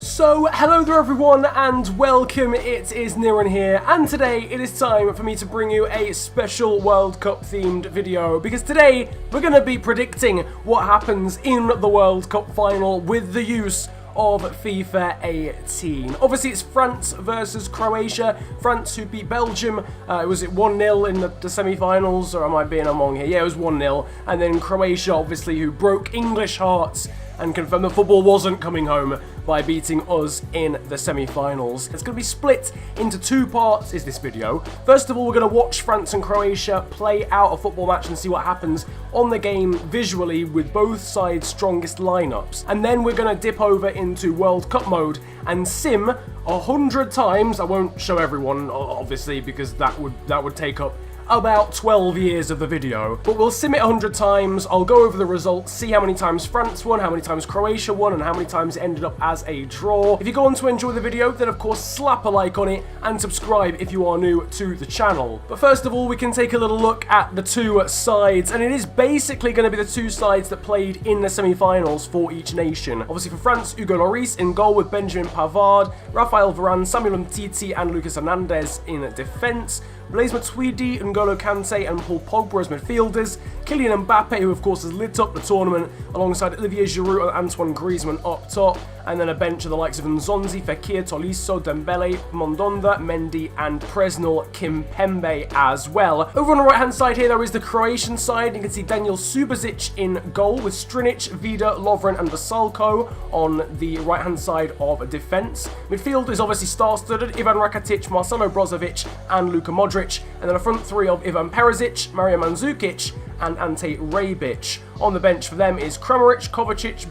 So, hello there everyone and welcome, it is Niran here, and today it is time for me to bring you a special World Cup themed video, because today we're going to be predicting what happens in the World Cup final with the use of FIFA 18. Obviously it's France versus Croatia. France who beat Belgium, was it 1-0 in the semi-finals, or am I being wrong here? Yeah, it was 1-0, and then Croatia obviously who broke English hearts and confirmed the football wasn't coming home by beating us in the semi-finals. It's going to be split into two parts, is this video. First of all, we're going to watch France and Croatia play out a football match and see what happens on the game visually with both sides' strongest lineups. And then we're going to dip over into World Cup mode and sim 100 times. I won't show everyone, obviously, because that would take up about 12 years of the video, but we'll sim it 100 times. I'll go over the results, see how many times France won, how many times Croatia won, and how many times it ended up as a draw. If you go on to enjoy the video, then of course slap a like on it and subscribe if you are new to the channel. But first of all, we can take a little look at the two sides, and it is basically going to be the two sides that played in the semi-finals for each nation. Obviously for France, Hugo Lloris in goal with Benjamin Pavard, Raphael Varane, Samuel Umtiti and Lucas Hernandez in defence. Blaise Matuidi, N'Golo Kante and Paul Pogba as midfielders. Kylian Mbappe, who of course has lit up the tournament, alongside Olivier Giroud and Antoine Griezmann up top. And then a bench of the likes of Nzonzi, Fekir, Tolisso, Dembele, Mondonda, Mendy and Presnel Kimpembe as well. Over on the right hand side here there is the Croatian side. You can see Daniel Subasic in goal with Strinic, Vida, Lovren and Vasalko on the right hand side of defence. Midfield is obviously star-studded: Ivan Rakitic, Marcelo Brozovic and Luka Modric. And then a front three of Ivan Perisic, Mario Mandzukic and Ante Rebic. On the bench for them is Kramaric, Kovacic,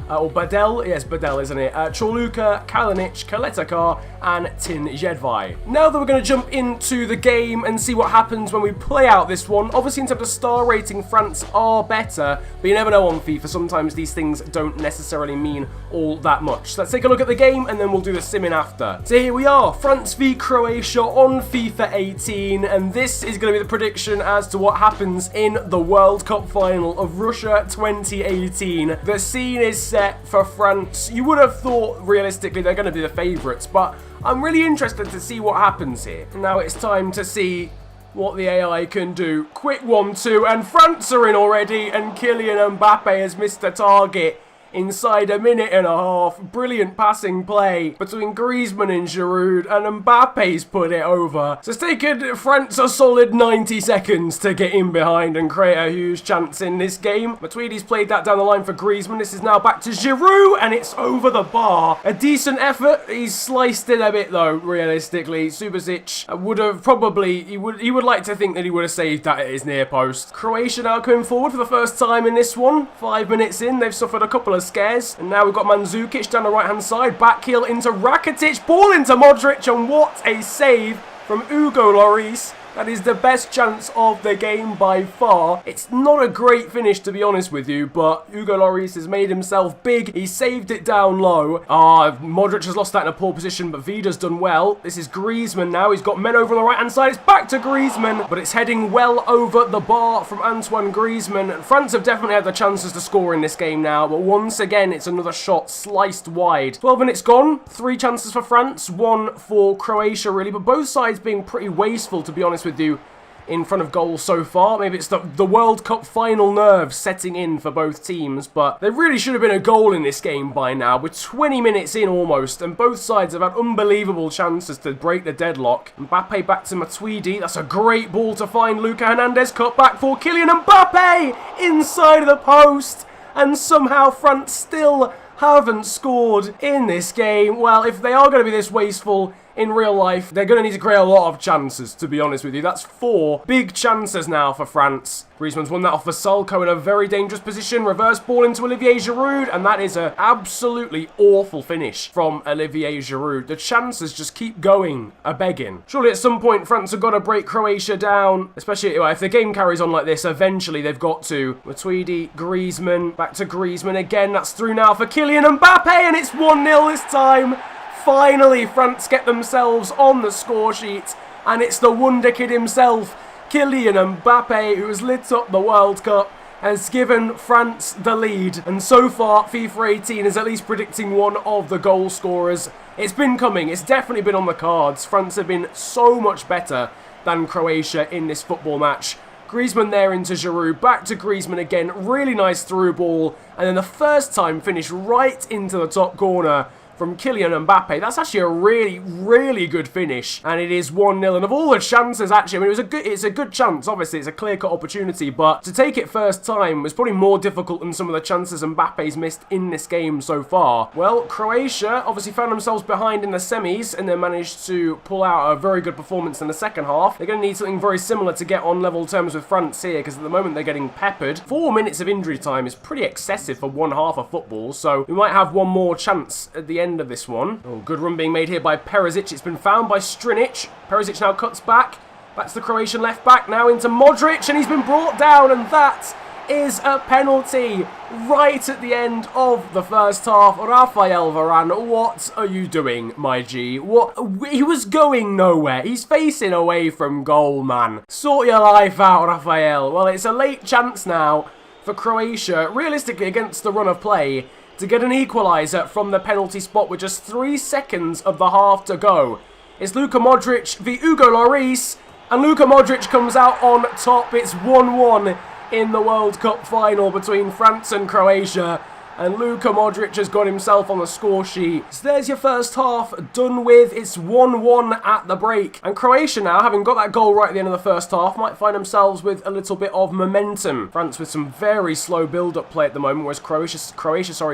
Badel, yes, Badel, isn't it? Chorluka, Kalinic, Kaletakar, and Tin Jedvaj. Now that we're going to jump into the game and see what happens when we play out this one. Obviously, in terms of star rating, France are better, but you never know on FIFA. Sometimes these things don't necessarily mean all that much. So let's take a look at the game, and then we'll do the simming after. So here we are, France v Croatia on FIFA 18, and this is going to be the prediction as to what happens in the World Cup final of Russia 2018. The scene is set for France. You would have thought realistically they're going to be the favourites, but I'm really interested to see what happens here. Now it's time to see what the AI can do. Quick 1-2, and France are in already, and Kylian Mbappe has missed the target inside a minute and a half. Brilliant passing play between Griezmann and Giroud, and Mbappe's put it over. So it's taken France a solid 90 seconds to get in behind and create a huge chance in this game. Matuidi's played that down the line for Griezmann. This is now back to Giroud, and it's over the bar. A decent effort. He's sliced it a bit though, realistically. Subasic would have probably, he would like to think that he would have saved that at his near post. Croatia now coming forward for the first time in this one. 5 minutes in, they've suffered a couple of scares, and now we've got Mandzukic down the right hand side, back heel into Rakitic, ball into Modric, and what a save from Hugo Lloris. That is the best chance of the game by far. It's not a great finish, to be honest with you, but Hugo Lloris has made himself big. He saved it down low. Modric has lost that in a poor position, but Vida's done well. This is Griezmann now. He's got men over on the right-hand side. It's back to Griezmann, but it's heading well over the bar from Antoine Griezmann. France have definitely had the chances to score in this game now, but once again, it's another shot sliced wide. 12 minutes gone. 3 chances for France, 1 for Croatia, really, but both sides being pretty wasteful, to be honest with you, in front of goal so far. Maybe it's the World Cup final nerves setting in for both teams, but there really should have been a goal in this game by now. We're 20 minutes in almost, and both sides have had unbelievable chances to break the deadlock. Mbappe back to Matuidi. That's a great ball to find Luka Hernandez. Cut back for Kylian Mbappe inside of the post, and somehow France still haven't scored in this game. Well, if they are going to be this wasteful in real life, they're going to need to create a lot of chances, to be honest with you. That's 4 big chances now for France. Griezmann's won that off Vasalko in a very dangerous position. Reverse ball into Olivier Giroud, and that is an absolutely awful finish from Olivier Giroud. The chances just keep going a-begging. Surely at some point France have got to break Croatia down, especially if the game carries on like this. Eventually they've got to. Matuidi, Griezmann, back to Griezmann again. That's through now for Kylian Mbappe, and it's 1-0 this time. Finally, France get themselves on the score sheet, and it's the wonder kid himself, Kylian Mbappe, who has lit up the World Cup has given France the lead. And so far, FIFA 18 is at least predicting one of the goal scorers. It's been coming. It's definitely been on the cards. France have been so much better than Croatia in this football match. Griezmann there into Giroud, back to Griezmann again, really nice through ball, and then the first time finished right into the top corner from Kylian Mbappe. That's actually a really, really good finish, and it is 1-0. And of all the chances, actually, I mean, it's a good chance. Obviously, it's a clear-cut opportunity, but to take it first time was probably more difficult than some of the chances Mbappe's missed in this game so far. Well, Croatia obviously found themselves behind in the semis, and then managed to pull out a very good performance in the second half. They're going to need something very similar to get on level terms with France here, because at the moment they're getting peppered. 4 minutes of injury time is pretty excessive for one half of football, so we might have one more chance at the end of this one. Oh, good run being made here by Perisic. It's been found by Strinic. Perisic now cuts back to the Croatian left back, now into Modric, and he's been brought down, and that is a penalty right at the end of the first half. Rafael Varane, what are you doing, my G? What? He was going nowhere. He's facing away from goal, man. Sort your life out, Rafael. Well, it's a late chance now for Croatia, realistically against the run of play, to get an equaliser from the penalty spot with just 3 seconds of the half to go. It's Luka Modric v Hugo Lloris, and Luka Modric comes out on top. It's 1-1 in the World Cup final between France and Croatia, and Luka Modric has got himself on the score sheet. So there's your first half done with. It's 1-1 at the break. And Croatia now, having got that goal right at the end of the first half, might find themselves with a little bit of momentum. France with some very slow build-up play at the moment, whereas Croatia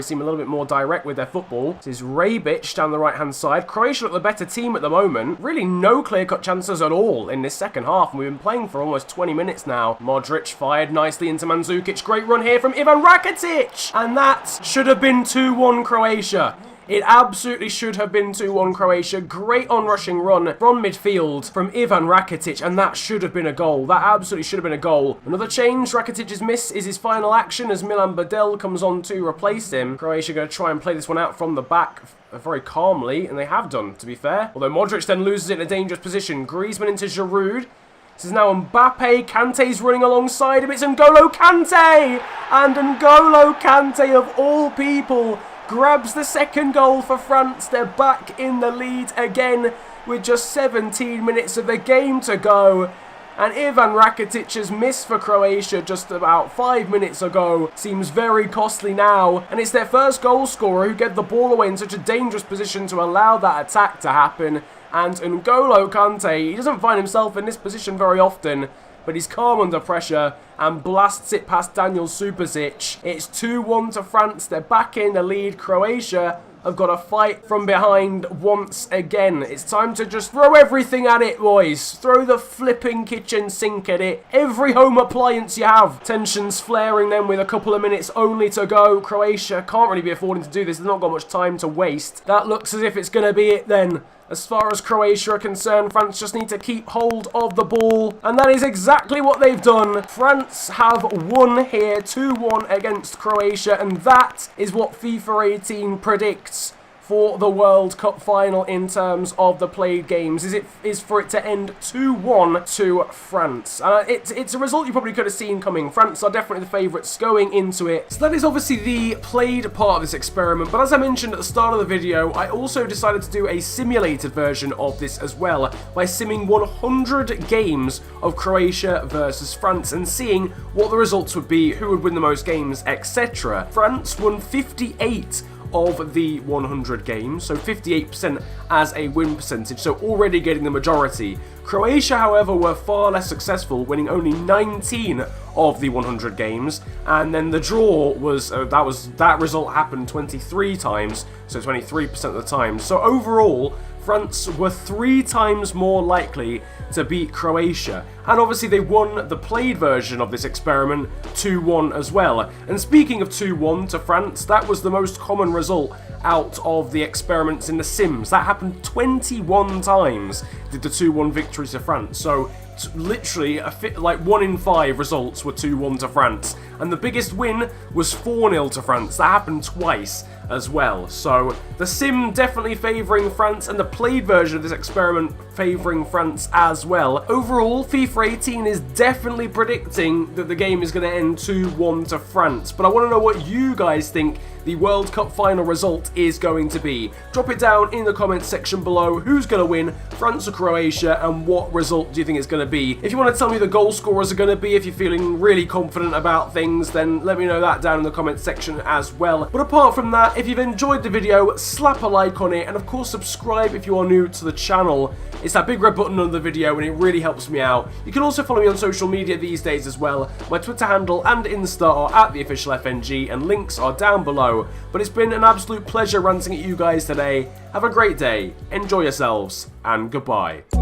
seem a little bit more direct with their football. This is Rebic down the right-hand side. Croatia look the better team at the moment. Really no clear-cut chances at all in this second half, and we've been playing for almost 20 minutes now. Modric fired nicely into Mandzukic. Great run here from Ivan Rakitic! And that should have been 2-1 Croatia. It absolutely should have been 2-1 Croatia. Great on-rushing run from midfield from Ivan Rakitic, and that should have been a goal. That absolutely should have been a goal. Another change. Rakitic's miss is his final action as Milan Badel comes on to replace him. Croatia going to try and play this one out from the back very calmly, and they have done, to be fair. Although Modric then loses it in a dangerous position. Griezmann into Giroud. This is now Mbappe. Kante's running alongside him. It's N'Golo Kante! And N'Golo Kante, of all people, grabs the second goal for France. They're back in the lead again with just 17 minutes of the game to go. And Ivan Rakitic's miss for Croatia just about 5 minutes ago seems very costly now. And it's their first goal scorer who get the ball away in such a dangerous position to allow that attack to happen. And N'Golo Kante, he doesn't find himself in this position very often, but he's calm under pressure and blasts it past Daniel Subasic. It's 2-1 to France. They're back in the lead. Croatia have got to fight from behind once again. It's time to just throw everything at it, boys. Throw the flipping kitchen sink at it. Every home appliance you have. Tensions flaring then with a couple of minutes only to go. Croatia can't really be affording to do this. They've not got much time to waste. That looks as if it's going to be it then. As far as Croatia are concerned, France just need to keep hold of the ball. And that is exactly what they've done. France have won here 2-1 against Croatia. And that is what FIFA 18 predicts for the World Cup final in terms of the played games. Is for it to end 2-1 to France. It's a result you probably could have seen coming. France are definitely the favourites going into it. So that is obviously the played part of this experiment, but as I mentioned at the start of the video, I also decided to do a simulated version of this as well by simming 100 games of Croatia versus France and seeing what the results would be, who would win the most games, etc. France won 58 of the 100 games, so 58% as a win percentage, so already getting the majority. Croatia, however, were far less successful, winning only 19 of the 100 games, and then the draw was, that result happened 23 times, so 23% of the time. So overall, France were 3 times more likely to beat Croatia. And obviously they won the played version of this experiment 2-1 as well. And speaking of 2-1 to France, that was the most common result out of the experiments in the Sims. That happened 21 times, did the 2-1 victory to France. So literally like 1 in 5 results were 2-1 to France, and the biggest win was 4-0 to France. That happened twice as well. So the sim definitely favouring France, and the played version of this experiment favouring France as well. Overall, FIFA 18 is definitely predicting that the game is going to end 2-1 to France, but I want to know what you guys think the World Cup final result is going to be. Drop it down in the comments section below. Who's going to win, France or Croatia, and what result do you think it's going to be? If you want to tell me who the goal scorers are going to be, if you're feeling really confident about things, then let me know that down in the comments section as well. But apart from that, if you've enjoyed the video, slap a like on it, and of course subscribe if you are new to the channel. It's that big red button under the video and it really helps me out. You can also follow me on social media these days as well. My Twitter handle and Insta are @theofficialfng, and links are down below. But it's been an absolute pleasure ranting at you guys today. Have a great day, enjoy yourselves, and goodbye.